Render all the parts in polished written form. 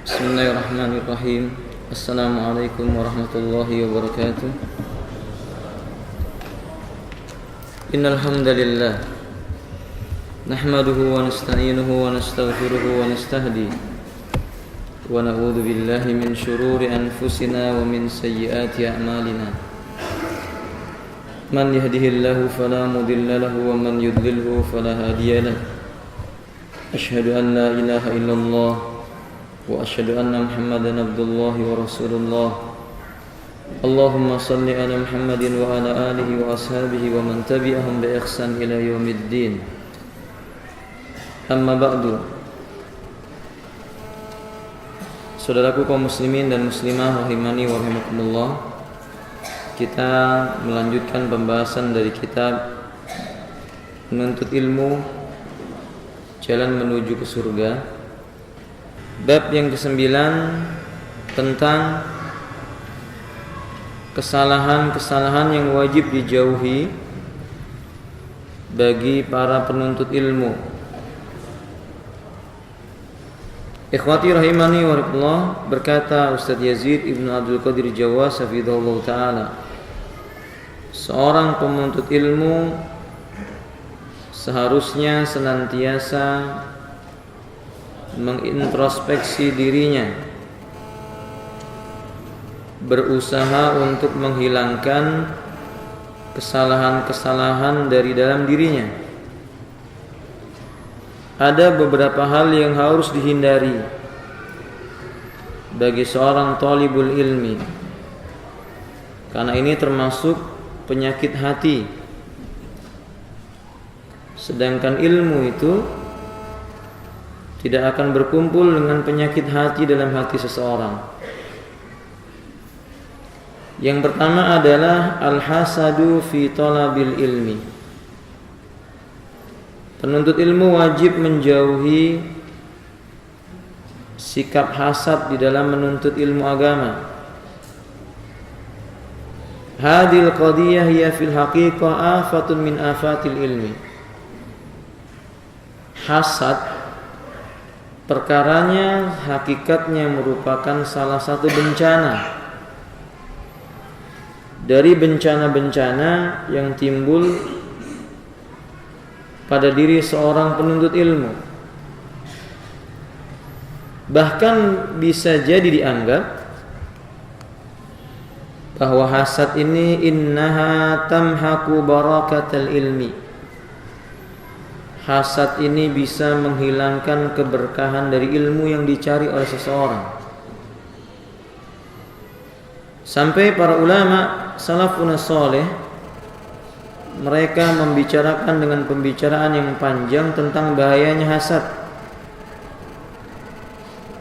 Bismillahirrahmanirrahim. Assalamualaikum warahmatullahi wabarakatuh. Innal hamdalillah nahmaduhu wa nasta'inuhu wa nastaghfiruhu wa nastahdi wa na'udzu billahi min shururi anfusina wa min sayyiati a'malina. Man yahdihillahu fala mudilla lahu wa man yudlilhu fala hadiya lahu. Asyhadu an la ilaha illallah wa asyhadu anna Muhammadan abdullahi wa rasulullah. Allahumma salli ala Muhammadin wa ala alihi wa ashabihi wa man tabi'ahum bi ihsan ila yaumiddin. Amma ba'du. Saudaraku kaum muslimin dan muslimah rahimani wa rahimakumullah, kita melanjutkan pembahasan dari kitab Menuntut Ilmu, Jalan Menuju ke Surga. Bab yang ke-9 tentang kesalahan-kesalahan yang wajib dijauhi bagi para penuntut ilmu. Ikhwati rahimani wa rahimakumullah, berkata Ustaz Yazid Ibnu Abdul Qadir Jawas hafizahullah taala, seorang penuntut ilmu seharusnya senantiasa mengintrospeksi dirinya, berusaha untuk menghilangkan kesalahan-kesalahan dari dalam dirinya. Ada beberapa hal yang harus dihindari bagi seorang thalibul ilmi, karena ini termasuk penyakit hati. Sedangkan ilmu itu tidak akan berkumpul dengan penyakit hati dalam hati seseorang. Yang pertama adalah al-hasadu fi talabil ilmi. Penuntut ilmu wajib menjauhi sikap hasad di dalam menuntut ilmu agama. Hadil qadiyah hiya fil haqiqah afatun min afatil ilmi. Hasad perkaranya, hakikatnya merupakan salah satu bencana dari bencana-bencana yang timbul pada diri seorang penuntut ilmu. Bahkan bisa jadi dianggap bahwa hasad ini innaha tamhaku barakatal ilmi. Hasad ini bisa menghilangkan keberkahan dari ilmu yang dicari oleh seseorang. Sampai para ulama salafun saleh mereka membicarakan dengan pembicaraan yang panjang tentang bahayanya hasad.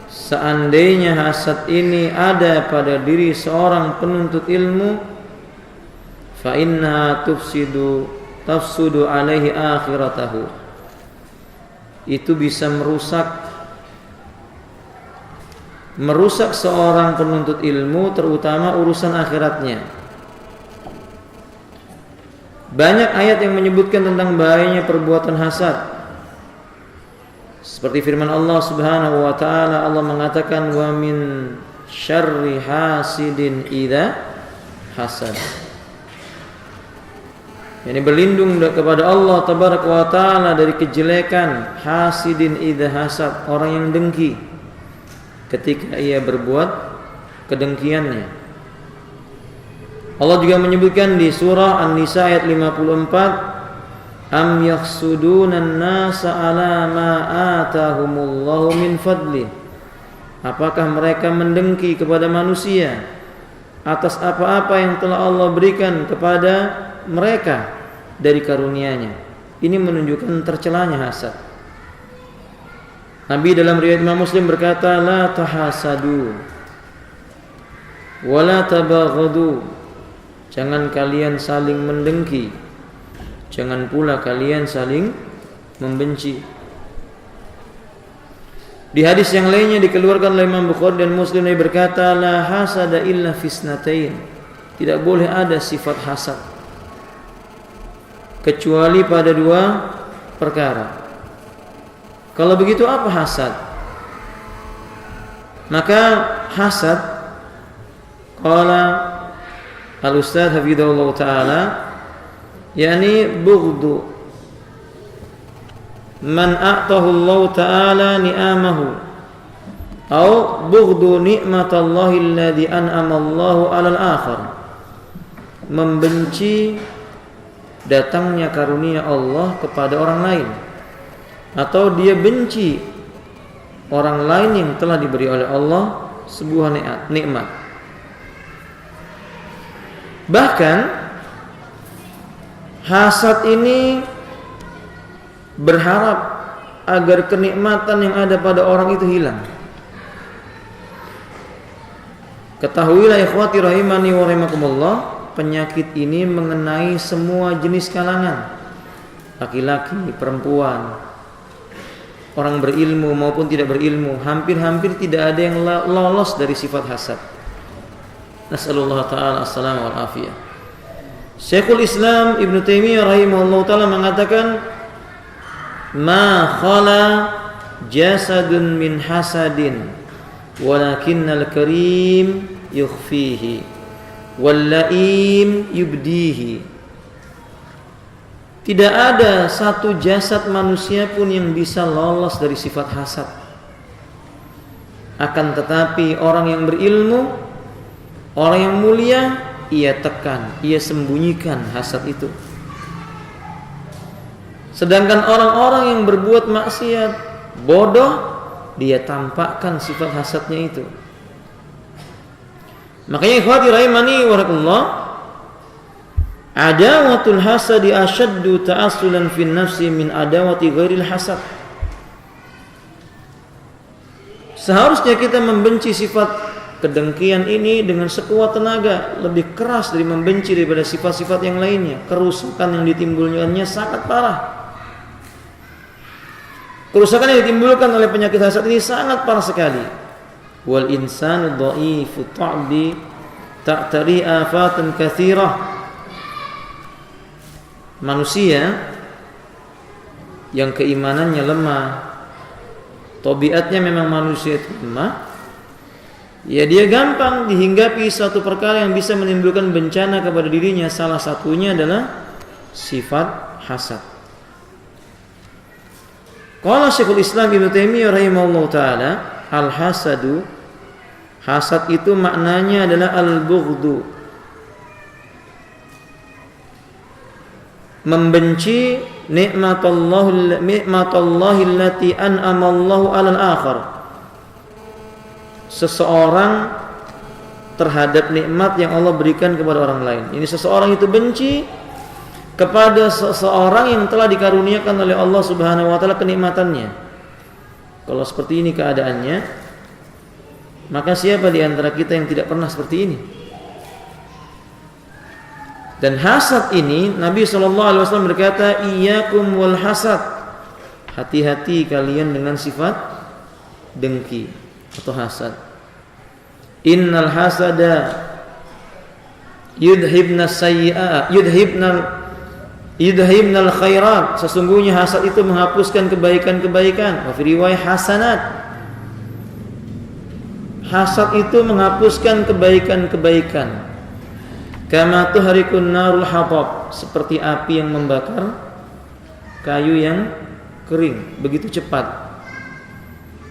Seandainya hasad ini ada pada diri seorang penuntut ilmu, fa inna tafsudu alaihi akhiratahu. Itu bisa merusak seorang penuntut ilmu, terutama urusan akhiratnya. Banyak ayat yang menyebutkan tentang bahayanya perbuatan hasad. Seperti firman Allah Subhanahu wa taala, Allah mengatakan wa min syarri hasidin idza hasad. Yani berlindung kepada Allah tabaraka wa taala dari kejelekan hasidin idza hasad, orang yang dengki ketika ia berbuat kedengkiannya. Allah juga menyebutkan di surah An-Nisa ayat 54, am yakhsudunan nasa ala ma atahumullahu min fadli. Apakah mereka mendengki kepada manusia atas apa-apa yang telah Allah berikan kepada mereka dari karunia-Nya. Ini menunjukkan tercelanya hasad. Nabi dalam riwayat Imam Muslim berkata, la tahasadu wa la tabaghadu. Jangan kalian saling mendengki, jangan pula kalian saling membenci. Di hadis yang lainnya dikeluarkan oleh Imam Bukhari dan Muslim, Nabi berkata, la hasada illa fisnatain. Tidak boleh ada sifat hasad kecuali pada dua perkara. Kalau begitu apa hasad? Maka hasad, qala al-ustadz hafizahullah taala, yakni bughdu man a'tahu Allah taala ni'amahu atau bughdu nikmatallahi alladhi an'ama Allahu 'alal akhar, membenci datangnya karunia Allah kepada orang lain, atau dia benci orang lain yang telah diberi oleh Allah sebuah nikmat. Bahkan hasad ini berharap agar kenikmatan yang ada pada orang itu hilang. Ketahuilah ikhwati rahimani wa rahimakumullah, penyakit ini mengenai semua jenis kalangan, laki-laki, perempuan, orang berilmu maupun tidak berilmu. Hampir-hampir tidak ada yang lolos dari sifat hasad. Nas'alullah ta'ala as-salamah wal afiyah. Syekhul Islam Ibnu Taimiyah rahimahullah ta'ala mengatakan, ma khala jasadun min hasadin walakinnal karim yukhfihi wal laim yubdihi. Tidak ada satu jasad manusia pun yang bisa lolos dari sifat hasad. Akan tetapi orang yang berilmu, orang yang mulia, ia tekan, ia sembunyikan hasad itu. Sedangkan orang-orang yang berbuat maksiat, bodoh, dia tampakkan sifat hasadnya itu. Makanya ikhwati rahimani wa rahimakumullah, adawatul hasadi ashaddu ta'assulan fin nafsi min adawati ghairil hasad. Seharusnya kita membenci sifat kedengkian ini dengan sekuat tenaga, lebih keras dari membenci daripada sifat-sifat yang lainnya. Kerusakan yang ditimbulkannya sangat parah. Kerusakan yang ditimbulkan oleh penyakit hasad ini sangat parah sekali. Wal insanu dha'ifu ta'bi ta'tari afatan katsirah. Manusia yang keimanannya lemah, tabiatnya memang manusia itu lemah, ya dia gampang dihinggapi satu perkara yang bisa menimbulkan bencana kepada dirinya. Salah satunya adalah sifat hasad. Qala Syekhul Islam Ibnu Taimiyah rahimahullah taala, al-hasadu, hasad itu maknanya adalah al-bughdu, membenci nikmatallahi allati an'ama Allahu 'alal akhar. Seseorang terhadap nikmat yang Allah berikan kepada orang lain. Ini seseorang itu benci kepada seseorang yang telah dikaruniakan oleh Allah Subhanahu wa taala kenikmatannya. Kalau seperti ini keadaannya, maka siapa di antara kita yang tidak pernah seperti ini? Dan hasad ini, Nabi SAW berkata, iyyakum wal hasad, hati-hati kalian dengan sifat dengki atau hasad. Innal hasada yudhibna sayyi'at yudhibnal khairat, sesungguhnya hasad itu menghapuskan kebaikan-kebaikan. Wa fi riwayat hasanat, hasad itu menghapuskan kebaikan-kebaikan. Kama tuharikun narul hatab, seperti api yang membakar kayu yang kering begitu cepat.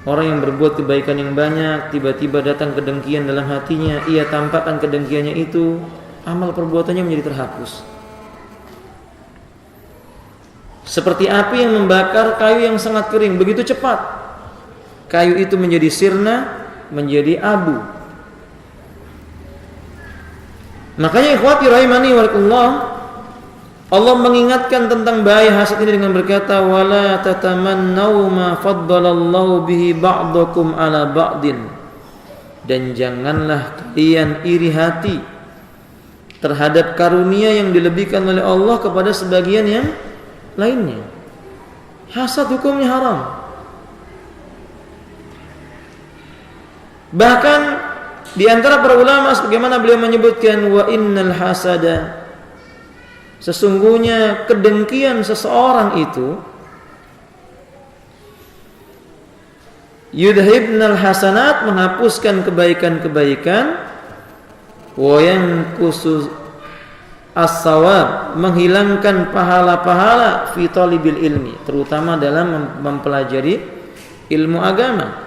Orang yang berbuat kebaikan yang banyak, tiba-tiba datang kedengkian dalam hatinya, ia tampakkan kedengkiannya itu, amal perbuatannya menjadi terhapus. Seperti api yang membakar kayu yang sangat kering begitu cepat, kayu itu menjadi sirna, menjadi abu. Makanya ikhwati rahimani wa rahimakumullah, Allah mengingatkan tentang bahaya hasad ini dengan berkata, wala tatamannau ma faddalallahu bihi ba'dakum ala ba'din, dan janganlah kalian iri hati terhadap karunia yang dilebihkan oleh Allah kepada sebagian yang lainnya. Hasad hukumnya haram. Bahkan di antara para ulama sebagaimana beliau menyebutkan, wa innal hasada, sesungguhnya kedengkian seseorang itu Yudhibnal hasanat, menghapuskan kebaikan-kebaikan. Wa yanqusu as-sawab, menghilangkan pahala-pahala fi talibil ilmi, terutama dalam mempelajari ilmu agama.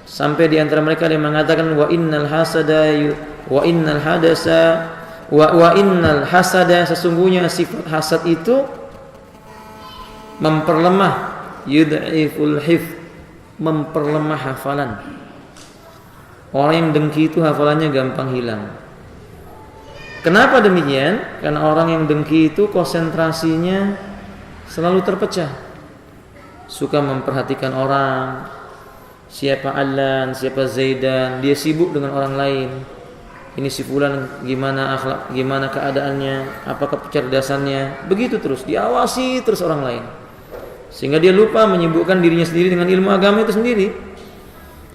Sampai di antara mereka yang mengatakan wa innal hasada, sesungguhnya sifat hasad itu memperlemah, yud'iful hifz, memperlemah hafalan. Orang yang dengki itu hafalannya gampang hilang. Kenapa demikian? Karena orang yang dengki itu konsentrasinya selalu terpecah. Suka memperhatikan orang, siapa Alan, siapa Zaidan, dia sibuk dengan orang lain. Ini si fulan gimana akhlak, gimana keadaannya, apakah kecerdasannya, begitu terus diawasi terus orang lain. Sehingga dia lupa menyibukkan dirinya sendiri dengan ilmu agama itu sendiri.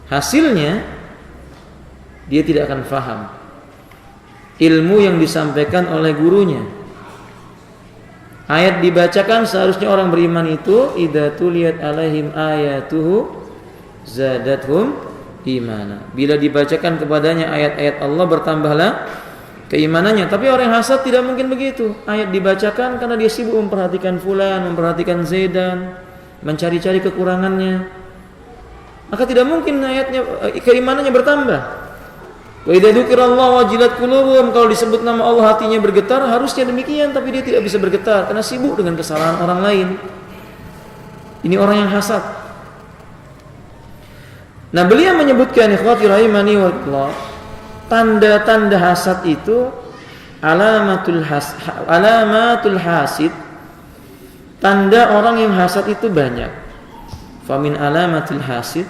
Hasilnya dia tidak akan faham ilmu yang disampaikan oleh gurunya. Ayat dibacakan, seharusnya orang beriman itu idza tuliyat alaihim ayatuhu zadathum imana. Bila dibacakan kepadanya ayat-ayat Allah, bertambahlah keimanannya. Tapi orang yang hasad tidak mungkin begitu. Ayat dibacakan karena dia sibuk memperhatikan fulan, memperhatikan Zaidan, mencari-cari kekurangannya, maka tidak mungkin ayatnya keimanannya bertambah. Wa idza dzukirallahu wajilat qulubuhum, kalau disebut nama Allah hatinya bergetar, harusnya demikian, tapi dia tidak bisa bergetar karena sibuk dengan kesalahan orang lain. Ini orang yang hasad. Nah, beliau menyebutkan ikhwati rahimani wallah, tanda-tanda hasad itu alamatul hasid. Tanda orang yang hasad itu banyak. Famin alamatul hasid,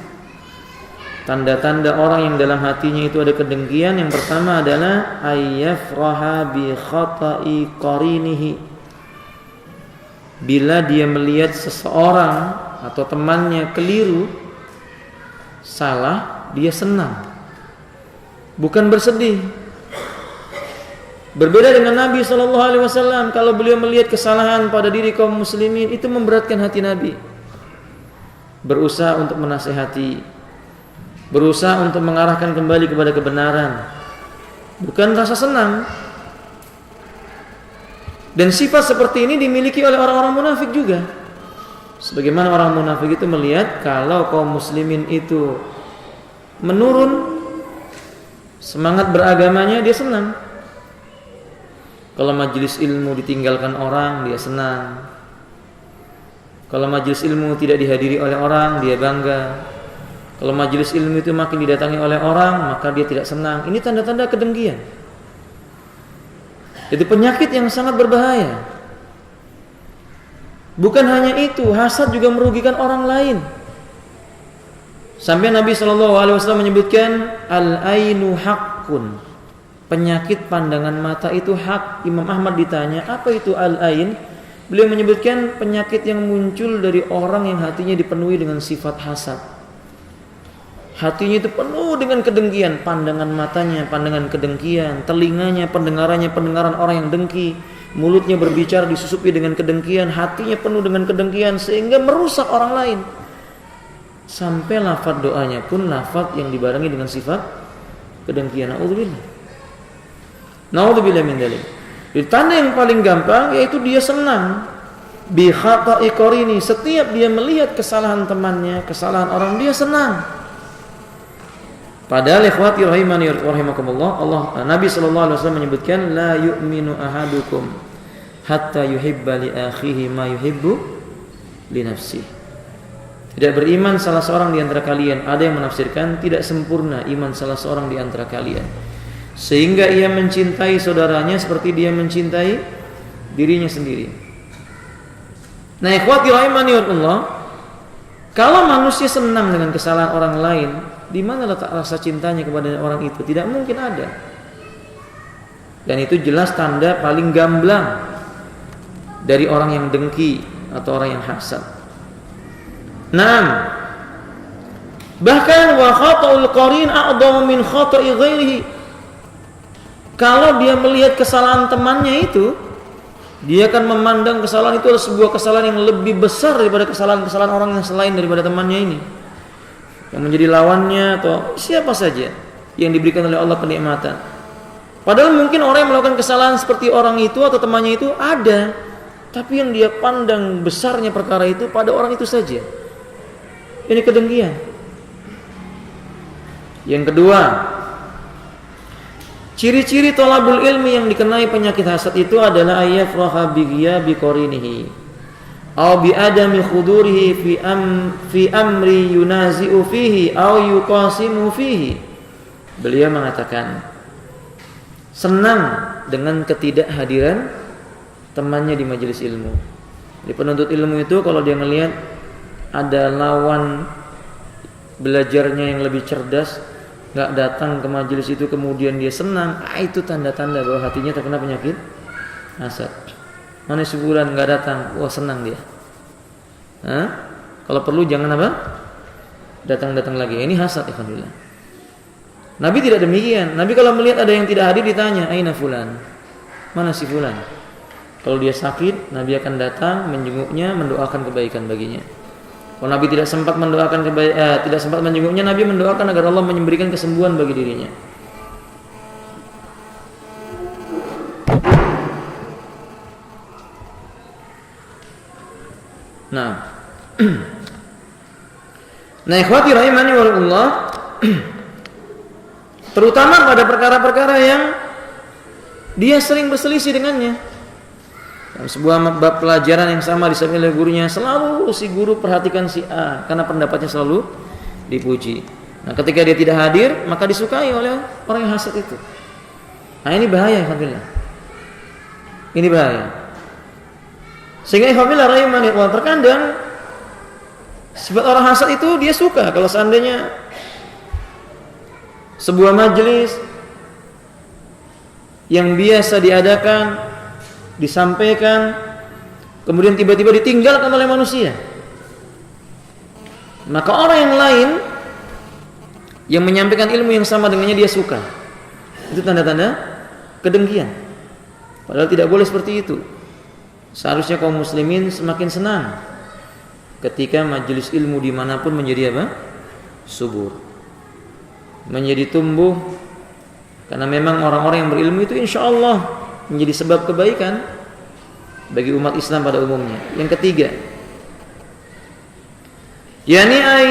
tanda-tanda orang yang dalam hatinya itu ada kedengkian, yang pertama adalah ayyafraha bi khata'i qarinihi. Bila dia melihat seseorang atau temannya keliru, salah, dia senang, bukan bersedih. Berbeda dengan Nabi SAW, kalau beliau melihat kesalahan pada diri kaum muslimin, itu memberatkan hati Nabi. Berusaha untuk menasihati, berusaha untuk mengarahkan kembali kepada kebenaran, bukan rasa senang. Dan sifat seperti ini dimiliki oleh orang-orang munafik juga. Sebagaimana orang munafik itu melihat kalau kaum muslimin itu menurun semangat beragamanya, dia senang. Kalau majelis ilmu ditinggalkan orang, dia senang. Kalau majelis ilmu tidak dihadiri oleh orang, dia bangga. Kalau majelis ilmu itu makin didatangi oleh orang, maka dia tidak senang. Ini tanda-tanda kedengkian. Itu penyakit yang sangat berbahaya. Bukan hanya itu, hasad juga merugikan orang lain. Sampai Nabi SAW menyebutkan al-ainu haqqun, penyakit pandangan mata itu hak. Imam Ahmad ditanya, apa itu al-ain? Beliau menyebutkan penyakit yang muncul dari orang yang hatinya dipenuhi dengan sifat hasad. Hatinya itu penuh dengan kedengkian, pandangan matanya pandangan kedengkian, telinganya pendengarannya pendengaran orang yang dengki, mulutnya berbicara disusupi dengan kedengkian, hatinya penuh dengan kedengkian sehingga merusak orang lain. Sampai lafaz doanya pun lafaz yang dibarengi dengan sifat kedengkian. Naudzubillah min dzalik. Tanda yang paling gampang yaitu dia senang bi khata'i qarini, setiap dia melihat kesalahan temannya, kesalahan orang, dia senang. Padahal ikhwati rahimani rahimakumullah, Nabi sallallahu alaihi wasallam menyebutkan la yu'minu ahadukum hatta yuhibba li akhihi ma yuhibbu li nafsihi. Tidak beriman salah seorang di antara kalian, ada yang menafsirkan tidak sempurna iman salah seorang di antara kalian, sehingga ia mencintai saudaranya seperti dia mencintai dirinya sendiri. Nah, ikhwati rahimani rahimakumullah, kalau manusia senang dengan kesalahan orang lain, di mana letak rasa cintanya kepada orang itu? Tidak mungkin ada. Dan itu jelas tanda paling gamblang dari orang yang dengki atau orang yang hasad. Naam. Bahkan wa khata'ul qarin a'dhamu min khata'i ghairihi. Kalau dia melihat kesalahan temannya itu, dia akan memandang kesalahan itu adalah sebuah kesalahan yang lebih besar daripada kesalahan-kesalahan orang yang selain daripada temannya ini. yang menjadi lawannya, atau siapa saja yang diberikan oleh Allah kenikmatan. Padahal mungkin orang yang melakukan kesalahan seperti orang itu atau temannya itu ada, tapi yang dia pandang besarnya perkara itu pada orang itu saja. Ini kedengkian. Yang kedua, ciri-ciri thalabul ilmi yang dikenai penyakit hasad itu adalah ayafraha bi ghiyabi qarinihi aw bi adami khudurihi fi amri yunazi'u fihi aw yuqasimu fihi. Beliau mengatakan senang dengan ketidakhadiran temannya di majelis ilmu. Di penuntut ilmu itu kalau dia ngelihat ada lawan belajarnya yang lebih cerdas nggak datang ke majelis itu, kemudian dia senang, itu tanda-tanda bahwa hatinya terkena penyakit hasad. Mana sebulan nggak datang, wah senang dia. Kalau perlu jangan apa? Datang lagi. Ini hasad, alhamdulillah. Nabi tidak demikian. Nabi kalau melihat ada yang tidak hadir ditanya, aina fulan? Mana si fulan? Kalau dia sakit, Nabi akan datang menjenguknya, mendoakan kebaikan baginya. Kalau Nabi tidak sempat menjenguknya, Nabi mendoakan agar Allah memberikan kesembuhan bagi dirinya. Nah, ikhwati rahimani wallah, terutama pada perkara-perkara yang dia sering berselisih dengannya. Dalam sebuah bab pelajaran yang sama disampaikan oleh gurunya, selalu si guru perhatikan si A karena pendapatnya selalu dipuji. Nah, ketika dia tidak hadir, maka disukai oleh orang yang hasad itu. Nah, ini bahaya, alhamdulillah. Ini bahaya. Sehingga alhamdulillah rahimani wa terkadang sifat orang hasad itu dia suka kalau seandainya sebuah majelis yang biasa diadakan, disampaikan, kemudian tiba-tiba ditinggalkan oleh manusia, maka orang yang lain yang menyampaikan ilmu yang sama dengannya dia suka. Itu tanda-tanda kedengkian. Padahal tidak boleh seperti itu. Seharusnya kaum muslimin semakin senang ketika majelis ilmu dimanapun menjadi apa? Subur, menjadi tumbuh. Karena memang orang-orang yang berilmu itu insya Allah menjadi sebab kebaikan bagi umat Islam pada umumnya. Yang ketiga, yani ay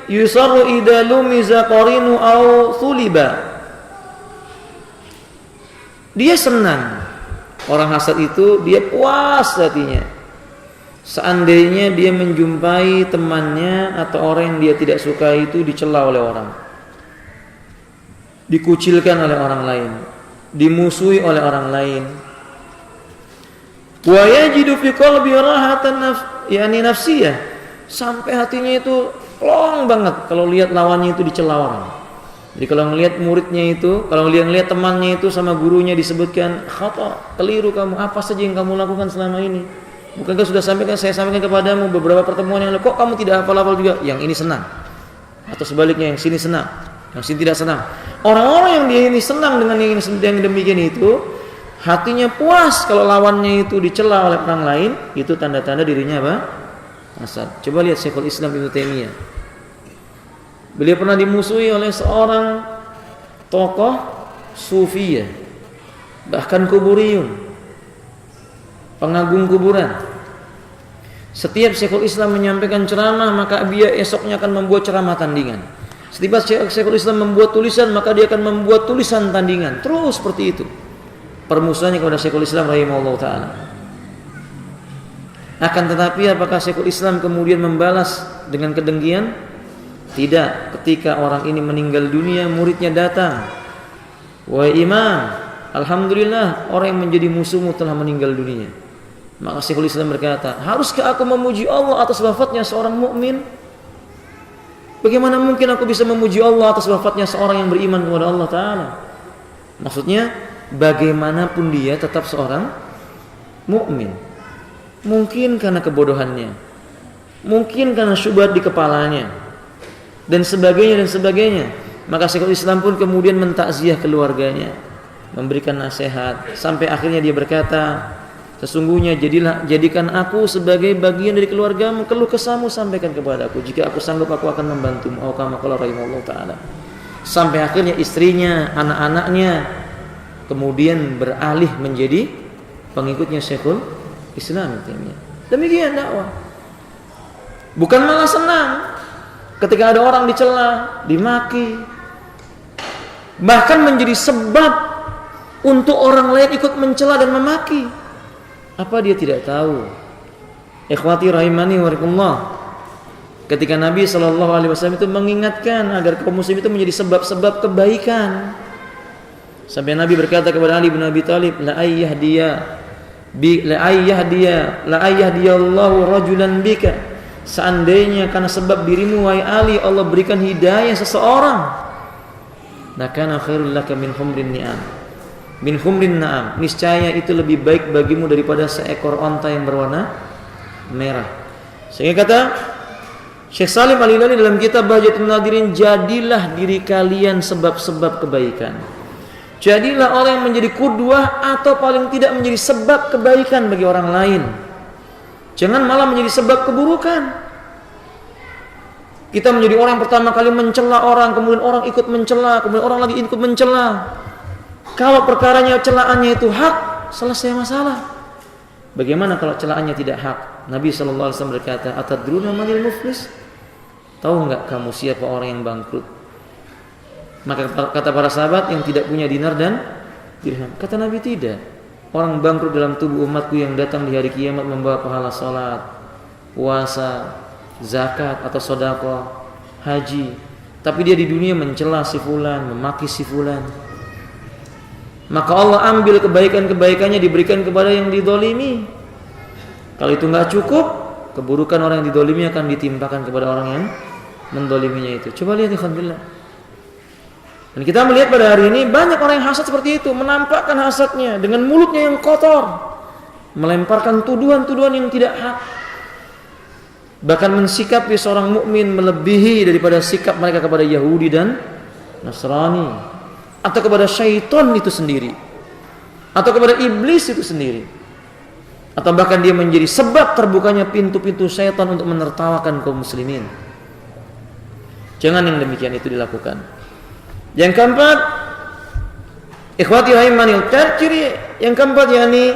yusarru idalu mizaqarinu aw thuliba. Dia senang, orang hasad itu dia puas hatinya seandainya dia menjumpai temannya atau orang yang dia tidak suka itu dicela oleh orang, dikucilkan oleh orang lain, dimusuhi oleh orang lain. Wa yajidu fi qalbi rahatan nafsiyah, sampai hatinya itu plong banget kalau lihat lawannya itu dicela orang. Jadi kalau ngelihat muridnya itu, kalau ngelihat temannya itu sama gurunya disebutkan khata, keliru kamu, apa saja yang kamu lakukan selama ini? Bukankah sudah saya sampaikan kepadamu beberapa pertemuan yang lalu, kok kamu tidak hafal-hafal juga? Yang ini senang. Atau sebaliknya yang sini senang, yang sini tidak senang. Orang-orang yang dia ini senang dengan yang demikian itu, hatinya puas kalau lawannya itu dicela oleh orang lain, itu tanda-tanda dirinya apa? Hasad. Coba lihat Syekhul Islam Ibnu Taimiyah. Beliau pernah dimusuhi oleh seorang tokoh sufiyah, bahkan kuburiyun, pengagum kuburan. Setiap Syekhul Islam menyampaikan ceramah, maka dia esoknya akan membuat ceramah tandingan. Setiap Syekhul Islam membuat tulisan, maka dia akan membuat tulisan tandingan. Terus seperti itu permusuhannya kepada Syekhul Islam rahimahullah ta'ala. Akan tetapi apakah Syekhul Islam kemudian membalas dengan kedengkian? Tidak. Ketika orang ini meninggal dunia, muridnya datang, wahai imam, alhamdulillah orang yang menjadi musuhmu telah meninggal dunia. Maka Syekhul Islam berkata, haruskah aku memuji Allah atas wafatnya seorang mukmin? Bagaimana mungkin aku bisa memuji Allah atas wafatnya seorang yang beriman kepada Allah Ta'ala? Maksudnya bagaimanapun dia tetap seorang mukmin. Mungkin karena kebodohannya, mungkin karena syubhat di kepalanya, dan sebagainya. Maka Syekhul Islam pun kemudian mentakziah keluarganya, memberikan nasihat, sampai akhirnya dia berkata, Sesungguhnya jadikan aku sebagai bagian dari keluargamu, keluh kesahmu sampaikan kepadaku. Jika aku sanggup aku akan membantumu. Au kama qala rahimahullah taala. Sampai akhirnya istrinya, anak-anaknya kemudian beralih menjadi pengikutnya Syekhul Islam. Demikian dakwah. Bukan malah senang ketika ada orang dicela, dimaki, bahkan menjadi sebab untuk orang lain ikut mencela dan memaki. Apa dia tidak tahu? Ikhwati rahimani wa rahimakumullah. Ketika Nabi SAW itu mengingatkan agar kaum muslim itu menjadi sebab-sebab kebaikan. Sampai Nabi berkata kepada Ali bin Abi Thalib, la ayyadiyallahu rajulan bika. Seandainya karena sebab dirimu wahai Ali Allah berikan hidayah seseorang, lakana khairul laka min humrin na'am. Niscaya itu lebih baik bagimu daripada seekor onta yang berwarna merah. Sehingga kata Syekh Salim Al-Hilali dalam kitab Bahjatul Nadirin, jadilah diri kalian sebab-sebab kebaikan. Jadilah orang yang menjadi qudwah atau paling tidak menjadi sebab kebaikan bagi orang lain. Jangan malah menjadi sebab keburukan. Kita menjadi orang yang pertama kali mencela orang, kemudian orang ikut mencela, kemudian orang lagi ikut mencela. Kalau perkaranya celaannya itu hak, selesai masalah. Bagaimana kalau celaannya tidak hak? Nabi SAW berkata, atadruna manil muflis? Tahu enggak kamu siapa orang yang bangkrut? Maka kata para sahabat, yang tidak punya dinar dan dirham. Kata Nabi, tidak. Orang bangkrut dalam tubuh umatku yang datang di hari kiamat membawa pahala salat, puasa, zakat atau sedekah, haji, tapi dia di dunia mencela si fulan, memaki si fulan. Maka Allah ambil kebaikan-kebaikannya diberikan kepada yang didolimi. Kalau itu enggak cukup, keburukan orang yang didolimi akan ditimpakan kepada orang yang mendoliminya itu. Coba lihat ikhwanillah. Dan kita melihat pada hari ini banyak orang yang hasad seperti itu, menampakkan hasadnya dengan mulutnya yang kotor, melemparkan tuduhan-tuduhan yang tidak hak, bahkan mensikapi seorang mukmin melebihi daripada sikap mereka kepada Yahudi dan Nasrani, atau kepada syaitan itu sendiri, atau kepada iblis itu sendiri, atau bahkan dia menjadi sebab terbukanya pintu-pintu syaitan untuk menertawakan kaum muslimin. Jangan yang demikian itu dilakukan. Yang keempat, ikhwati rahimani, ciri yang keempat yakni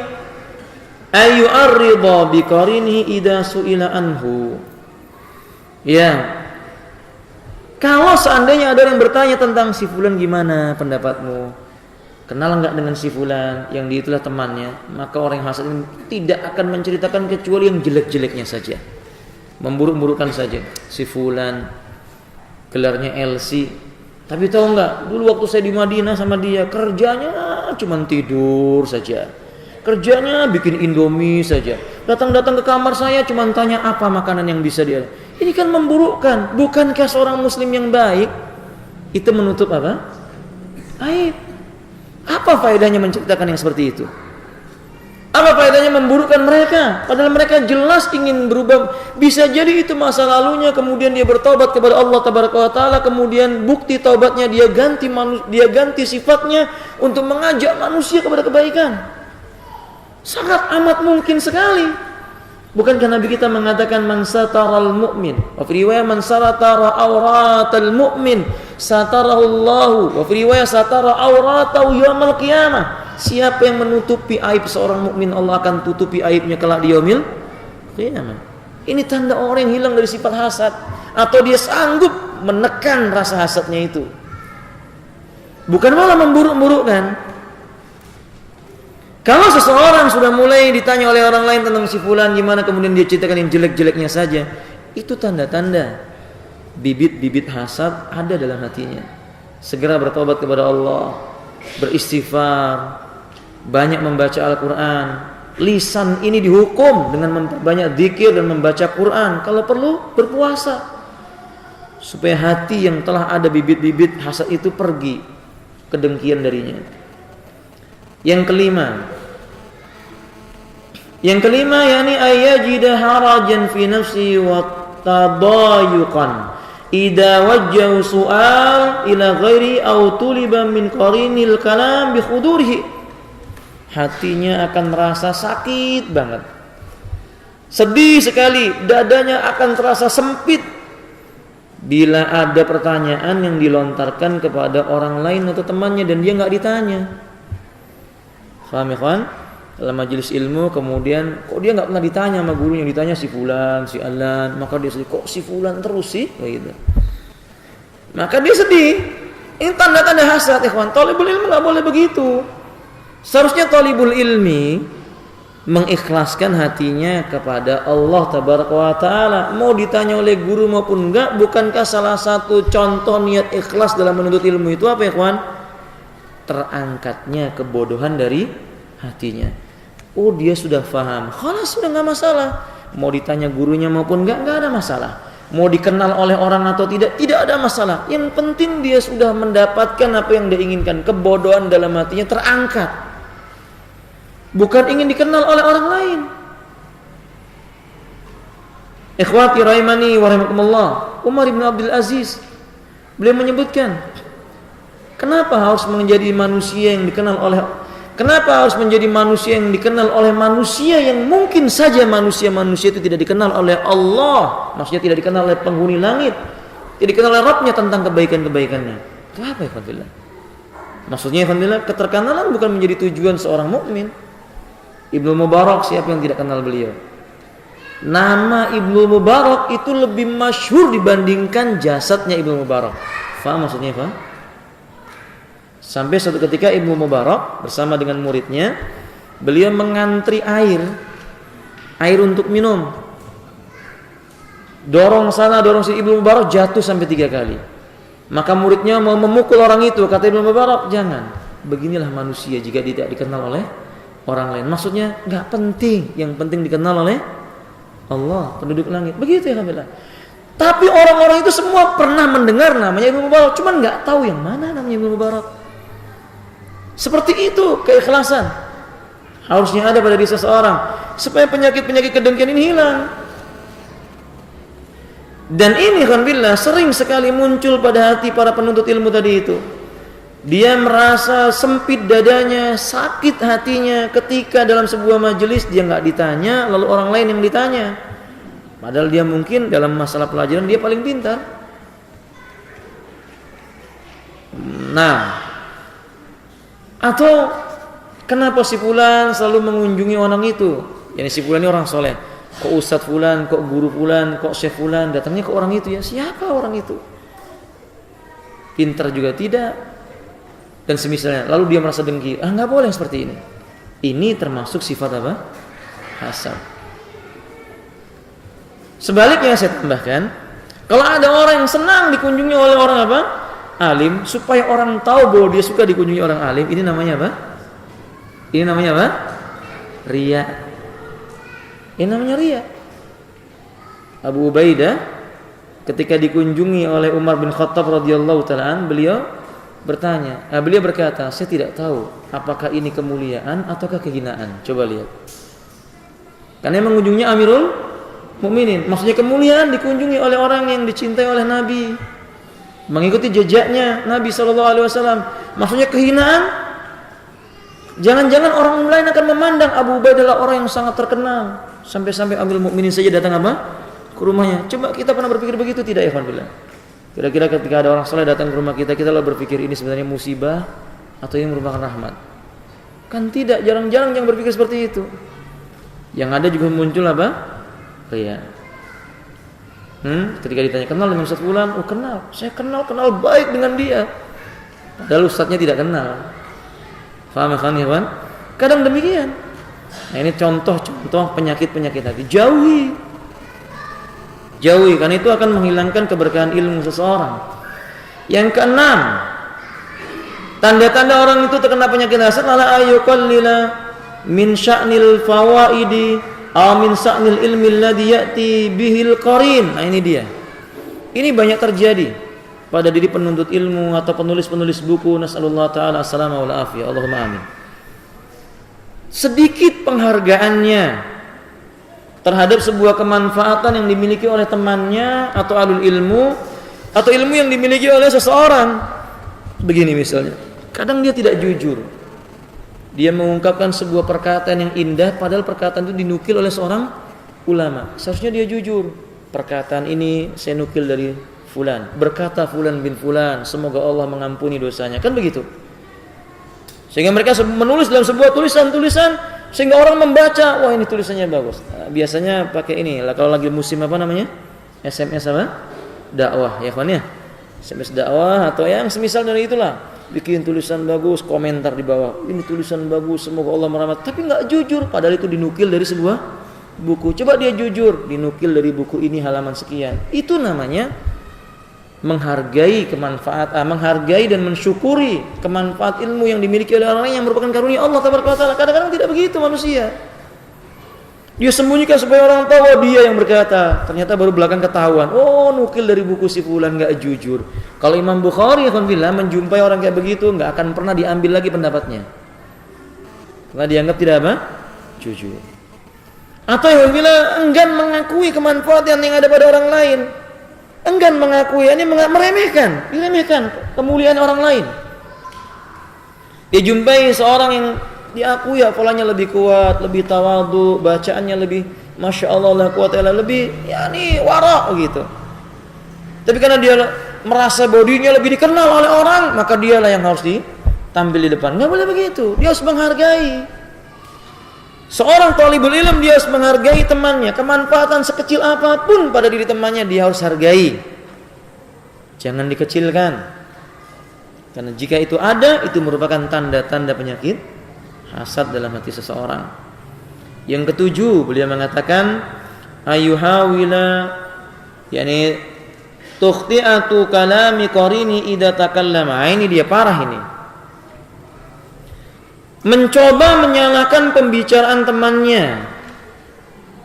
ayu ar-ridha bi qarinihi idza su'ila anhu. Ya. Kalau seandainya ada orang yang bertanya tentang si fulan, gimana pendapatmu? Kenal enggak dengan si fulan? Yang dia itulah temannya. Maka orang yang hasad ini tidak akan menceritakan kecuali yang jelek-jeleknya saja. Memburuk-burukkan saja. Si fulan gelarnya LC. Tapi tahu enggak, dulu waktu saya di Madinah sama dia, kerjanya cuma tidur saja. Kerjanya bikin Indomie saja. Datang-datang ke kamar saya cuma tanya apa makanan yang bisa dia. Ini kan memburukkan. Bukankah seorang muslim yang baik itu menutup apa? Aib. Apa faedahnya menceritakan yang seperti itu? Apa faedahnya memburukkan mereka? Padahal mereka jelas ingin berubah. Bisa jadi itu masa lalunya, kemudian dia bertobat kepada Allah Tabaraka wa Ta'ala, kemudian bukti taubatnya dia ganti sifatnya untuk mengajak manusia kepada kebaikan. Sangat amat mungkin sekali. Bukankah Nabi kita mengatakan man sataral mu'min, wa fi riwayah man satara auratal mu'min satarahu Allahu, wa fi riwayah satara auratahu yaumil qiyamah. Siapa yang menutupi aib seorang mukmin, Allah akan tutupi aibnya kelak di yaumil qiyamah. Ini tanda orang yang hilang dari sifat hasad, atau dia sanggup menekan rasa hasadnya itu. Bukan malah memburuk-burukkan. Kalau seseorang sudah mulai ditanya oleh orang lain tentang si fulan gimana, kemudian dia ceritakan yang jelek-jeleknya saja, itu tanda-tanda bibit-bibit hasad ada dalam hatinya. Segera bertobat kepada Allah, beristighfar, banyak membaca Al-Quran. Lisan ini dihukum dengan memperbanyak zikir dan membaca Quran. Kalau perlu berpuasa, supaya hati yang telah ada bibit-bibit hasad itu pergi kedengkian darinya. Yang kelima yakni ayyajida harajan fi nafsi wa tadayuqan idza wajjahu su'al ila ghairi aw tuliba min qarinil kalam bi khudurihi hatinya akan merasa sakit banget. Sedih sekali, dadanya akan terasa sempit bila ada pertanyaan yang dilontarkan kepada orang lain atau temannya dan dia nggak ditanya. Paham ya kawan? Dalam majelis ilmu kemudian kok dia nggak pernah ditanya sama gurunya, ditanya si fulan, si alan, maka dia sedih, kok si fulan terus sih, gitu. Maka dia sedih. Ini tanda-tanda hasad ya kawan. Thalibul ilmi nggak boleh begitu. Seharusnya thalibul ilmi mengikhlaskan hatinya kepada Allah tabaraka wa taala. Mau ditanya oleh guru maupun enggak, bukankah salah satu contoh niat ikhlas dalam menuntut ilmu itu apa ya kawan? Terangkatnya kebodohan dari hatinya. Oh, dia sudah faham, khalas, sudah enggak masalah. Mau ditanya gurunya maupun enggak ada masalah. Mau dikenal oleh orang atau tidak ada masalah. Yang penting dia sudah mendapatkan apa yang dia inginkan. Kebodohan dalam hatinya terangkat. Bukan ingin dikenal oleh orang lain. Ikhwati rahimani wa rahimakumullah. Umar bin Abdul Aziz beliau menyebutkan, kenapa harus menjadi manusia yang dikenal oleh manusia yang mungkin saja manusia itu tidak dikenal oleh Allah, maksudnya tidak dikenal oleh penghuni langit, tidak dikenal oleh Rabbnya tentang kebaikan-kebaikannya. Kenapa ya Fadillah? Maksudnya Fadillah, keterkenalan bukan menjadi tujuan seorang mukmin. Ibnu Mubarak, siapa yang tidak kenal beliau? Nama Ibnu Mubarak itu lebih masyhur dibandingkan jasadnya Ibnu Mubarak. Faham maksudnya, Faham? Sampai suatu ketika Ibnu Mubarak bersama dengan muridnya, beliau mengantri air untuk minum. Dorong sana, dorong sini, Ibnu Mubarak jatuh sampai 3 kali. Maka muridnya mau memukul orang itu, kata Ibnu Mubarak, jangan. Beginilah manusia jika tidak dikenal oleh orang lain. Maksudnya nggak penting, yang penting dikenal oleh Allah, penduduk langit. Begitu ya Alhamdulillah. Tapi orang-orang itu semua pernah mendengar namanya Ibnu Mubarak, cuman nggak tahu yang mana namanya Ibnu Mubarak. Seperti itu keikhlasan harusnya ada pada diri seseorang supaya penyakit-penyakit kedengkian ini hilang. Dan ini alhamdulillah sering sekali muncul pada hati para penuntut ilmu tadi itu. Dia merasa sempit dadanya, sakit hatinya ketika dalam sebuah majelis dia nggak ditanya, lalu orang lain yang ditanya. Padahal dia mungkin dalam masalah pelajaran dia paling pintar. Nah, atau kenapa si fulan selalu mengunjungi orang itu? Yani si fulan ini orang soleh. Kok ustadz fulan, kok guru fulan, kok syekh fulan datangnya ke orang itu ya? Siapa orang itu? Pintar juga tidak. Dan semisalnya, lalu dia merasa dengki. Nggak boleh seperti ini. Ini termasuk sifat apa? Hasad. Sebaliknya saya tambahkan, kalau ada orang yang senang dikunjungi oleh orang apa? Alim, supaya orang tahu bahwa dia suka dikunjungi orang alim, ini namanya apa? Ini namanya apa? Riya. Ini namanya riya. Abu Ubaidah ketika dikunjungi oleh Umar bin Khattab radhiyallahu ta'ala an, beliau berkata, saya tidak tahu apakah ini kemuliaan ataukah kehinaan. Coba lihat. Karena mengunjunginya Amirul Mukminin, maksudnya kemuliaan dikunjungi oleh orang yang dicintai oleh Nabi, mengikuti jejaknya Nabi SAW. Maksudnya kehinaan, jangan-jangan orang lain akan memandang Abu Ubaidah adalah orang yang sangat terkenal, sampai-sampai Amirul Mukminin saja datang apa? Ke rumahnya. Coba kita pernah berpikir begitu tidak ya Alhamdulillah? Kira-kira ketika ada orang soleh datang ke rumah kita lalu berpikir ini sebenarnya musibah atau ini merupakan rahmat? Kan tidak, jarang-jarang yang berpikir seperti itu. Yang ada juga muncul apa? Riya. Ketika ditanya kenal dengan Ustaz fulan, oh kenal, saya kenal baik dengan dia. Padahal ustaznya tidak kenal. Faham kan ya Pak? Kadang demikian. Nah ini contoh-contoh penyakit-penyakit hati. Jauhi, karena itu akan menghilangkan keberkahan ilmu seseorang. Yang keenam, tanda-tanda orang itu terkena penyakit hasad adalah ayyuqallila min sya'nil fawaidi amin sa'nil ilmi alladhi ya'ti bihil qarin. Nah ini dia. Ini banyak terjadi pada diri penuntut ilmu atau penulis-penulis buku. Nasallallahu ta'ala as-salama wal afiyah. Allahumma amin. Sedikit penghargaannya terhadap sebuah kemanfaatan yang dimiliki oleh temannya atau alul ilmu atau ilmu yang dimiliki oleh seseorang. Begini misalnya, kadang dia tidak jujur. Dia mengungkapkan sebuah perkataan yang indah padahal perkataan itu dinukil oleh seorang ulama. Seharusnya dia jujur. Perkataan ini saya nukil dari fulan. Berkata fulan bin fulan, semoga Allah mengampuni dosanya. Kan begitu. Sehingga mereka menulis dalam sebuah tulisan-tulisan sehingga orang membaca, wah ini tulisannya bagus. Biasanya pakai ini. Kalau lagi musim apa namanya? SMS apa? Dakwah, ya kawan ya. SMS dakwah atau yang semisal dari itulah. Bikin tulisan bagus, komentar di bawah. Ini tulisan bagus, semoga Allah merahmati. Tapi nggak jujur, padahal itu dinukil dari sebuah buku. Coba dia jujur, dinukil dari buku ini halaman sekian. Itu namanya menghargai menghargai dan mensyukuri kemanfaat ilmu yang dimiliki oleh orang yang merupakan karunia Allah Taala. Kadang-kadang tidak begitu manusia. Dia sembunyikan supaya orang tahu dia yang berkata. Ternyata baru belakang ketahuan. Oh, nukil dari buku si fulan, nggak jujur. Kalau Imam Bukhari alhamdulillah menjumpai orang kayak begitu, nggak akan pernah diambil lagi pendapatnya. Karena dianggap tidak apa? Jujur. Atau alhamdulillah enggan mengakui kemanfaatan yang ada pada orang lain. Enggan mengakui, ini diremehkan kemuliaan orang lain. Dia jumpai seorang yang diakui hafalannya lebih kuat, lebih tawadhu, bacaannya lebih masya Allah la quwata illa lebih wara gitu. Tapi karena dia merasa bodinya lebih dikenal oleh orang, maka dialah yang harus ditampil di depan. Enggak boleh begitu. Dia harus menghargai. Seorang talibul ilm dia harus menghargai temannya. Kemanfaatan sekecil apapun pada diri temannya dia harus hargai. Jangan dikecilkan. Karena jika itu ada, itu merupakan tanda-tanda penyakit hasad dalam hati seseorang. Yang ketujuh, beliau mengatakan ayuhawila yakni tukhti'atu kalami qarini idza takallama. Ini dia parah ini. Mencoba menyalahkan pembicaraan temannya.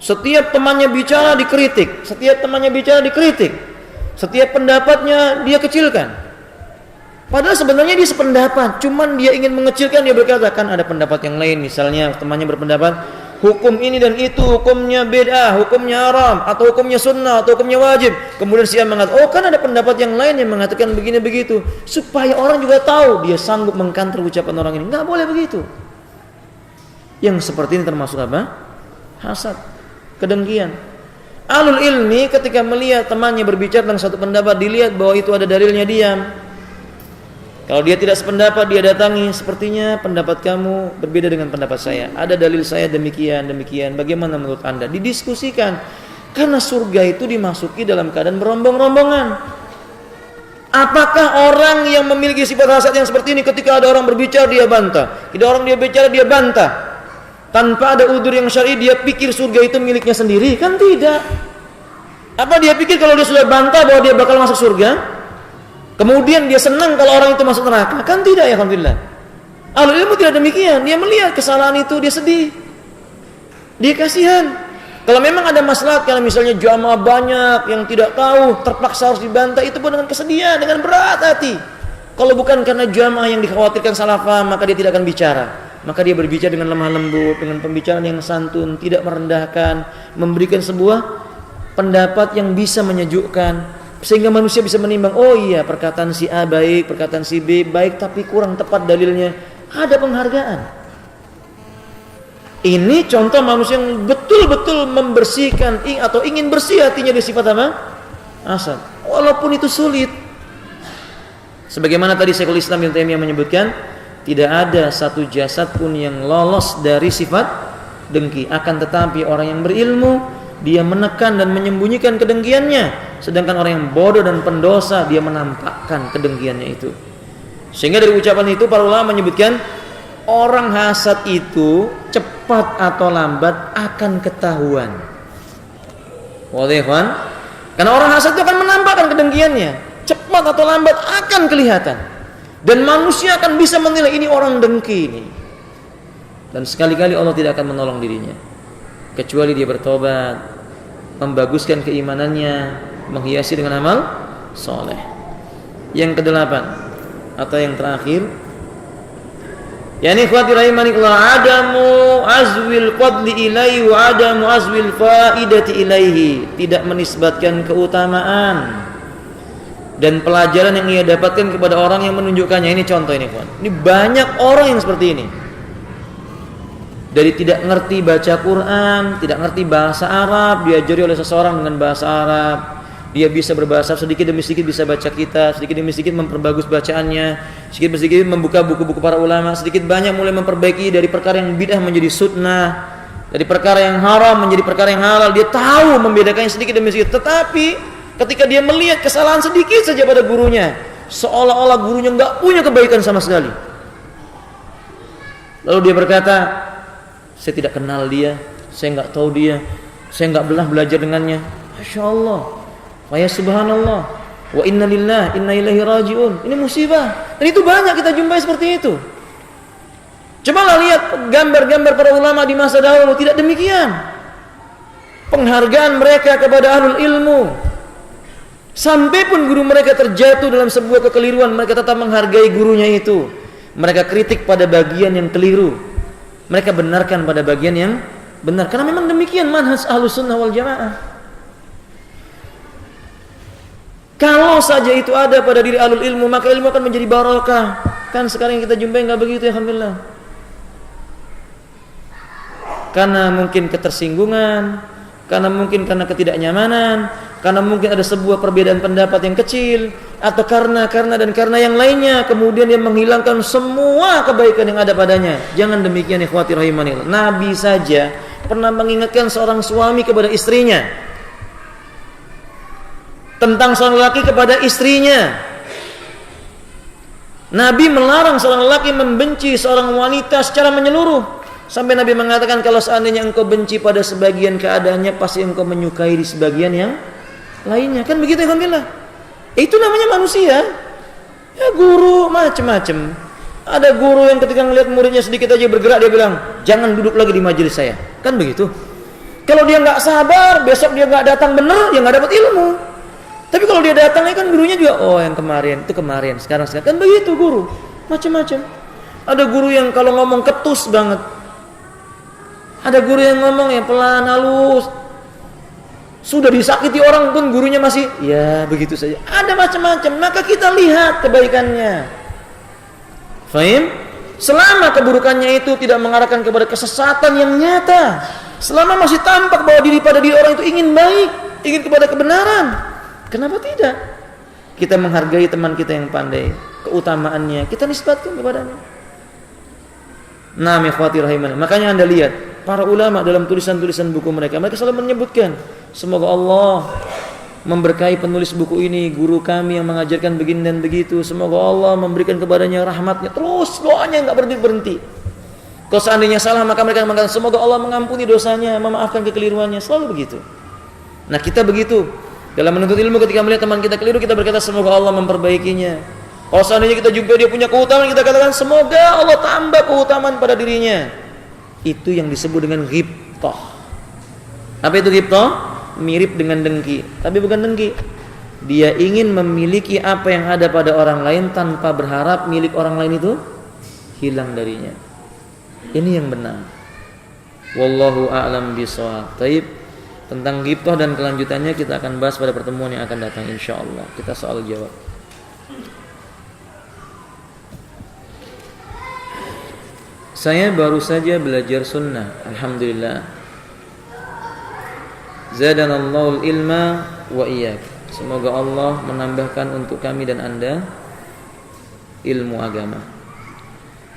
Setiap temannya bicara dikritik, setiap pendapatnya dia kecilkan. Padahal sebenarnya dia sependapat, cuman dia ingin mengecilkan, dia berkata kan ada pendapat yang lain. Misalnya temannya berpendapat hukum ini dan itu, hukumnya bid'ah, hukumnya haram, atau hukumnya sunnah, atau hukumnya wajib. Kemudian dia mengatakan, oh kan ada pendapat yang lain yang mengatakan begini begitu, supaya orang juga tahu dia sanggup mengkanter ucapan orang ini. Nggak boleh begitu. Yang seperti ini termasuk apa? Hasad, kedengkian. Ahlul ilmi ketika melihat temannya berbicara tentang satu pendapat, dilihat bahwa itu ada dalilnya, diam. Kalau dia tidak sependapat, dia datangi, sepertinya pendapat kamu berbeda dengan pendapat saya. Ada dalil saya demikian. Bagaimana menurut Anda? Didiskusikan. Karena surga itu dimasuki dalam keadaan berombong-rombongan. Apakah orang yang memiliki sifat hasad yang seperti ini ketika ada orang berbicara dia bantah, tidak orang dia bicara dia bantah, tanpa ada udzur yang syar'i, dia pikir surga itu miliknya sendiri? Kan tidak. Apa dia pikir kalau dia sudah bantah bahwa dia bakal masuk surga, kemudian dia senang kalau orang itu masuk neraka? Kan tidak, ya alhamdulillah. Ahlul ilmu tidak demikian. Dia melihat kesalahan itu, dia sedih, dia kasihan. Kalau memang ada masalah, kalau misalnya jamaah banyak yang tidak tahu, terpaksa harus dibantah, itu pun dengan kesedihan, dengan berat hati. Kalau bukan karena jamaah yang dikhawatirkan salah paham, maka dia tidak akan bicara. Maka dia berbicara dengan lemah lembut, dengan pembicaraan yang santun, tidak merendahkan, memberikan sebuah pendapat yang bisa menyejukkan, sehingga manusia bisa menimbang, oh iya perkataan si A baik, perkataan si B baik, tapi kurang tepat dalilnya. Ada penghargaan. Ini contoh manusia yang betul-betul membersihkan atau ingin bersih hatinya dari sifat apa? Hasad. Walaupun itu sulit. Sebagaimana tadi Syekhul Islam Ibnu Taimiyah menyebutkan, tidak ada satu jasad pun yang lolos dari sifat dengki. Akan tetapi orang yang berilmu, dia menekan dan menyembunyikan kedengkiannya, sedangkan orang yang bodoh dan pendosa dia menampakkan kedengkiannya itu. Sehingga dari ucapan itu para ulama menyebutkan orang hasad itu cepat atau lambat akan ketahuan. Wallahualam. Karena orang hasad itu akan menampakkan kedengkiannya, cepat atau lambat akan kelihatan. Dan manusia akan bisa menilai ini orang dengki ini. Dan sekali-kali Allah tidak akan menolong dirinya, kecuali dia bertobat, membaguskan keimanannya, menghiasi dengan amal soleh. Yang kedelapan atau yang terakhir, yani ikhwati rahimanillah, adamu azwil fadli ilaihi wa adamu azwil faidati ilaihi. Tidak menisbatkan keutamaan dan pelajaran yang ia dapatkan kepada orang yang menunjukkannya. Ini contoh ini, kawan. Ini banyak orang yang seperti ini. Dari tidak ngerti baca Quran, tidak ngerti bahasa Arab, diajari oleh seseorang dengan bahasa Arab. Dia bisa berbahasa sedikit demi sedikit, bisa baca kitab, sedikit demi sedikit memperbagus bacaannya, sedikit demi sedikit membuka buku-buku para ulama, sedikit banyak mulai memperbaiki dari perkara yang bid'ah menjadi sunnah, dari perkara yang haram menjadi perkara yang halal. Dia tahu membedakannya sedikit demi sedikit. Tetapi ketika dia melihat kesalahan sedikit saja pada gurunya, seolah-olah gurunya nggak punya kebaikan sama sekali. Lalu dia berkata, saya tidak kenal dia, saya nggak tahu dia, saya nggak pernah belajar dengannya. Masya Allah, ya subhanallah, wa inna lillah, inna ilaihi rajiun. Ini musibah. Dan itu banyak kita jumpai seperti itu. Cobalah lihat gambar-gambar para ulama di masa dahulu, tidak demikian. Penghargaan mereka kepada ahlul ilmu. Sampai pun guru mereka terjatuh dalam sebuah kekeliruan, mereka tetap menghargai gurunya itu. Mereka kritik pada bagian yang keliru, mereka benarkan pada bagian yang benar. Karena memang demikian manhaj Ahlus Sunnah wal Jamaah. Kalau saja itu ada pada diri ahlul ilmu, maka ilmu akan menjadi barokah. Kan sekarang yang kita jumpai nggak begitu, ya alhamdulillah. Karena mungkin ketersinggungan, karena ketidaknyamanan, karena mungkin ada sebuah perbedaan pendapat yang kecil, atau karena yang lainnya, kemudian dia menghilangkan semua kebaikan yang ada padanya. Jangan demikian ikhwati rahimanillah. Nabi saja pernah mengingatkan seorang suami kepada istrinya, tentang seorang lelaki kepada istrinya. Nabi melarang seorang lelaki membenci seorang wanita secara menyeluruh. Sampai Nabi mengatakan, kalau seandainya engkau benci pada sebagian keadaannya, pasti engkau menyukai di sebagian yang lainnya. Kan begitu ya, alhamdulillah. Itu namanya manusia. Ya, guru macam-macam. Ada guru yang ketika melihat muridnya sedikit aja bergerak, dia bilang, jangan duduk lagi di majelis saya. Kan begitu. Kalau dia nggak sabar, besok dia nggak datang benar, dia nggak dapat ilmu. Tapi kalau dia datang, kan gurunya juga, oh yang kemarin, itu kemarin, sekarang. Kan begitu guru, macam-macam. Ada guru yang kalau ngomong ketus banget. Ada guru yang ngomong ya pelan, halus. Sudah disakiti orang pun gurunya masih, ya begitu saja. Ada macam-macam, maka kita lihat kebaikannya. Fahim? Selama keburukannya itu tidak mengarahkan kepada kesesatan yang nyata, selama masih tampak bahwa pada diri orang itu ingin baik, ingin kepada kebenaran, kenapa tidak? Kita menghargai teman kita yang pandai, keutamaannya kita nisbatkan kepadanya. Nah, ikhwati rahimani, makanya Anda lihat para ulama dalam tulisan-tulisan buku mereka selalu menyebutkan, semoga Allah memberkahi penulis buku ini, guru kami yang mengajarkan begini dan begitu, semoga Allah memberikan kepadanya rahmatnya. Terus doanya nggak berhenti. Kalau seandainya salah, maka mereka mengatakan semoga Allah mengampuni dosanya, memaafkan kekeliruannya. Selalu begitu. Nah, kita begitu dalam menuntut ilmu, ketika melihat teman kita keliru, kita berkata semoga Allah memperbaikinya. Kalau seandainya kita jumpa dia punya keutamaan, kita katakan semoga Allah tambah keutamaan pada dirinya. Itu yang disebut dengan ghibthah. Apa itu ghibthah? Mirip dengan dengki, tapi bukan dengki. Dia ingin memiliki apa yang ada pada orang lain tanpa berharap milik orang lain itu hilang darinya. Ini yang benar. Wallahu a'lam bishawab. Taib. Tentang ghibthah dan kelanjutannya kita akan bahas pada pertemuan yang akan datang insyaallah. Kita soal jawab. Saya baru saja belajar sunnah, alhamdulillah. Zadanallahu ilma wa iyyak. Semoga Allah menambahkan untuk kami dan Anda ilmu agama.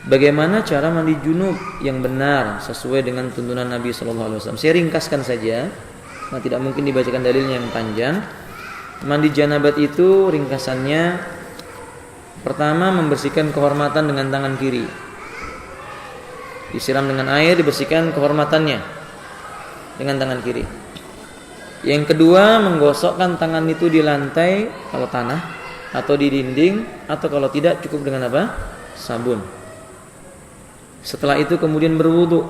Bagaimana cara mandi junub yang benar sesuai dengan tuntunan Nabi sallallahu alaihi wasallam? Saya ringkaskan saja. Nah, tidak mungkin dibacakan dalilnya yang panjang. Mandi janabat itu ringkasannya, pertama membersihkan kehormatan dengan tangan kiri. Disiram dengan air, dibersihkan kehormatannya dengan tangan kiri. Yang kedua, menggosokkan tangan itu di lantai kalau tanah, atau di dinding, atau kalau tidak cukup dengan apa? Sabun. Setelah itu kemudian berwudu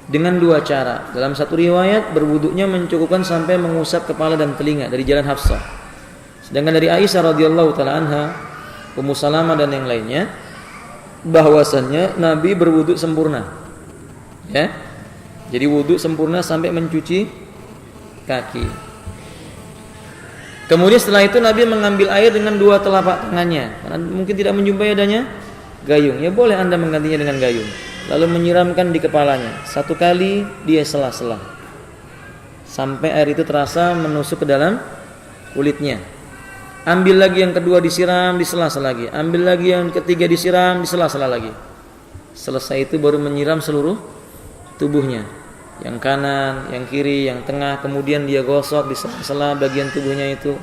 dengan dua cara. Dalam satu riwayat berwudunya mencukupkan sampai mengusap kepala dan telinga dari jalan Hafsah. Sedangkan dari Aisyah radhiyallahu taala anha, Ummu Salamah dan yang lainnya, bahwasannya Nabi berwudu sempurna. Ya. Jadi wudu sempurna sampai mencuci kaki. Kemudian setelah itu Nabi mengambil air dengan dua telapak tangannya. Karena mungkin tidak menjumpai adanya gayung. Ya boleh Anda menggantinya dengan gayung. lalu menyiramkan di kepalanya. 1 kali dia sela-sela sampai air itu terasa menusuk ke dalam kulitnya. Ambil lagi yang kedua, disiram, disela-sela lagi. Ambil lagi yang ketiga, disiram, disela-sela lagi. Selesai itu baru menyiram seluruh tubuhnya, yang kanan, yang kiri, yang tengah. Kemudian dia gosok, disela-sela bagian tubuhnya itu.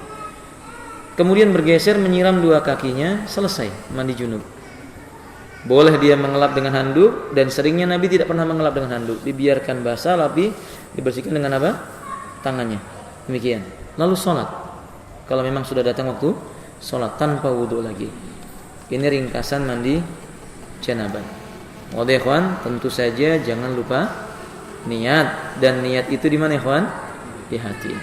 Kemudian bergeser menyiram 2 kakinya. Selesai mandi junub. Boleh dia mengelap dengan handuk, dan seringnya Nabi tidak pernah mengelap dengan handuk. Dibiarkan basah, tapi dibersihkan dengan apa? Tangannya. Demikian. Lalu sholat. Kalau memang sudah datang waktu sholat tanpa wudu lagi. Ini ringkasan mandi janabah. Wadah ikhwan, tentu saja jangan lupa niat. Dan niat itu di mana ikhwan? Di hati.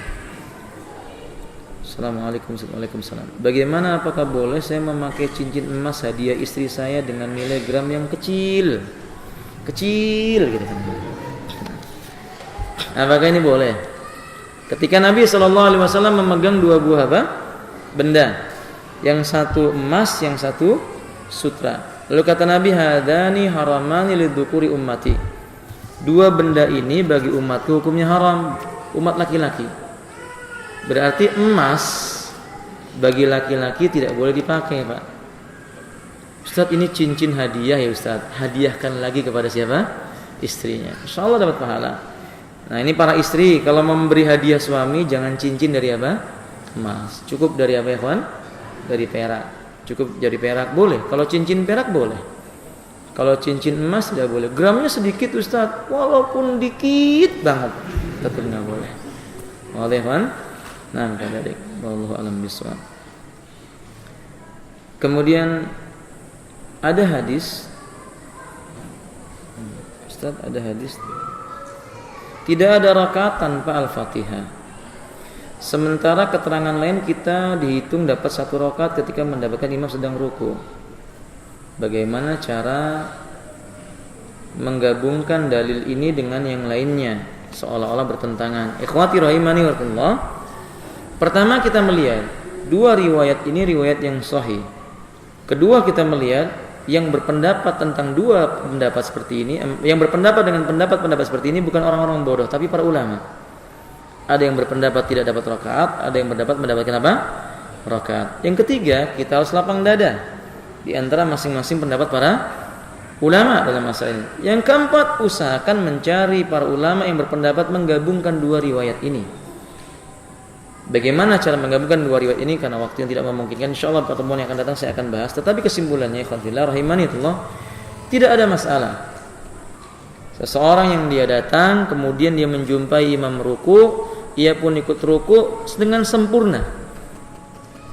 Assalamualaikum warahmatullahi wabarakatuh. Bagaimana, apakah boleh saya memakai cincin emas hadiah istri saya dengan nilai gram yang kecil gitu. Apakah ini boleh? Ketika Nabi SAW memegang 2 buah apa? Benda. Yang satu emas, yang satu sutra. Lalu kata Nabi, hadani haramani lidzukuri ummati. 2 benda ini bagi umatku hukumnya haram, umat laki-laki. Berarti emas bagi laki-laki tidak boleh dipakai, Pak. Ustaz, ini cincin hadiah ya Ustaz. Hadiahkan lagi kepada siapa? Istrinya. Insyaallah dapat pahala. Nah, ini para istri, kalau memberi hadiah suami jangan cincin dari apa? Emas. Cukup dari apa ya, kawan? Dari perak. Cukup dari perak boleh. Kalau cincin perak boleh. Kalau cincin emas tidak boleh. Gramnya sedikit Ustaz, walaupun dikit banget, tetap enggak boleh. Boleh, kawan? Nah, kadang wallahu alam bisawab. Kemudian ada hadis, Ustaz, ada hadis tidak ada rakaat tanpa Al-Fatihah. Sementara keterangan lain kita dihitung dapat 1 rakaat ketika mendapatkan imam sedang ruku. Bagaimana cara menggabungkan dalil ini dengan yang lainnya seolah-olah bertentangan? Ikhwati rahimani warahmatullah. Pertama, kita melihat 2 riwayat ini riwayat yang sahih. Kedua, kita melihat yang berpendapat tentang 2 pendapat seperti ini, yang berpendapat dengan pendapat-pendapat seperti ini bukan orang-orang bodoh, tapi para ulama. Ada yang berpendapat tidak dapat rakaat, ada yang berpendapat mendapatkan apa? Rakaat. Yang ketiga, kita harus lapang dada di antara masing-masing pendapat para ulama dalam masalah ini. Yang keempat, usahakan mencari para ulama yang berpendapat menggabungkan 2 riwayat ini. Bagaimana cara menggabungkan 2 riwayat ini? Karena waktu yang tidak memungkinkan, insyaallah pertemuan yang akan datang saya akan bahas. Tetapi kesimpulannya, ikhwanillah rahimanillah, tidak ada masalah. Seseorang yang dia datang, kemudian dia menjumpai imam ruku, ia pun ikut ruku dengan sempurna,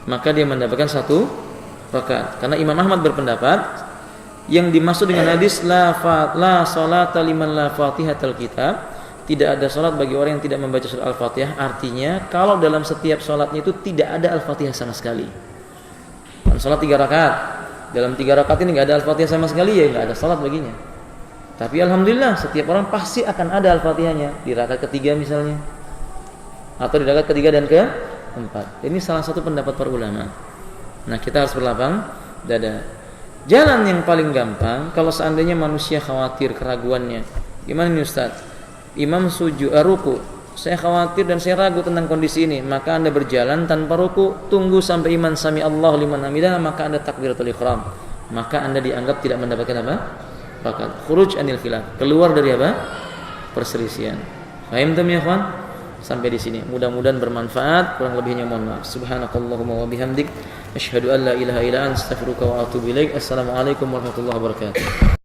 maka dia mendapatkan 1 rakaat. Karena Imam Ahmad berpendapat yang dimaksud dengan hadis la salata liman la fatihatal kitab, tidak ada salat bagi orang yang tidak membaca surah Al-Fatihah. Artinya kalau dalam setiap salatnya itu tidak ada Al-Fatihah sama sekali. Kalau salat 3 rakaat, dalam 3 rakaat ini enggak ada Al-Fatihah sama sekali, ya enggak ada salat baginya. Tapi alhamdulillah setiap orang pasti akan ada Al-Fatihahnya di rakaat ketiga misalnya, atau di rakaat ketiga dan keempat. Ini salah satu pendapat para ulama. Nah, kita harus berlapang dada. Jalan yang paling gampang kalau seandainya manusia khawatir keraguannya. Gimana nih Ustaz? Imam ruku, saya khawatir dan saya ragu tentang kondisi ini, maka Anda berjalan tanpa ruku, tunggu sampai imam sami Allahu liman hamidah, maka Anda takbiratul ihram, maka Anda dianggap tidak mendapatkan apa? Rakaat. Khuruj anil khilaf, keluar dari apa? Perselisihan. Paham ya ikhwan? Sampai di sini. Mudah-mudahan bermanfaat. Kurang lebihnya mohon maaf. Subhanakallahumma wa bihamdik, asyhadu an la ilaha illa anta, astaghfiruka wa atubu ilaik. Assalamualaikum warahmatullahi wabarakatuh.